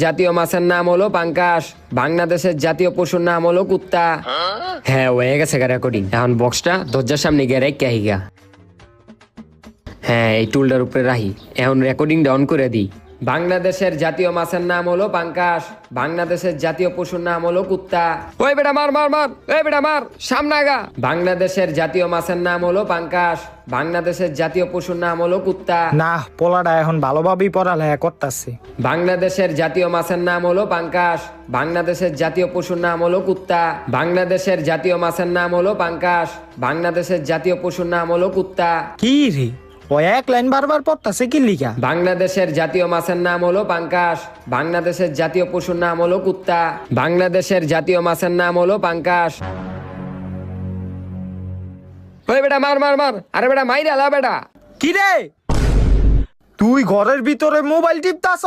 জাতীয় মাছের নাম হলো পাঙ্কাশ। বাংলাদেশের জাতীয় পশুর নাম হলো কুত্তা। হ্যাঁ হয়ে গেছে রেকর্ডিং। এখন বক্সটা দরজার সামনে গিয়ে রেখে আহিগা। হ্যাঁ এই টুলটার উপরে রাখি। এখন রেকর্ডিংটা অন করে দিই। বাংলাদেশের জাতীয় মাছের নাম হলো পাঙ্কাশ। বাংলাদেশের জাতীয় পশুর নাম হলো কুত্তা। ওই বেটা মার মার মার, ওই বেটা মার, সামনে আগা। বাংলাদেশের জাতীয় মাছের নাম হলো পাঙ্কাশ। বাংলাদেশের জাতীয় পশুর নাম হলো কুত্তা। না, পোলাটা এখন ভালোভাবেই পড়ালেখা করতেছে। বাংলাদেশের জাতীয় মাছের নাম হলো পাঙ্কাশ। বাংলাদেশের জাতীয় পশুর নাম হলো কুত্তা। বাংলাদেশের জাতীয় মাছের নাম হলো পাঙ্কাশ। বাংলাদেশের জাতীয় পশুর নাম হলো কুত্তা। কি রে, ও এক লাইন বারবার পড়তাছে কি লিখা? বাংলাদেশের জাতীয় মাছের নাম হলো পাঙ্কাশ। বাংলাদেশের জাতীয় পশুর নাম হলো কুত্তা। বাংলাদেশের জাতীয় মাছের নাম হলো পাঙ্কাশ। ওই বেটা মার মার মার, আরে বেটা মাইরে আলা বেটা। কি রে, তুই ঘরের ভিতরে মোবাইল টিপতাছ?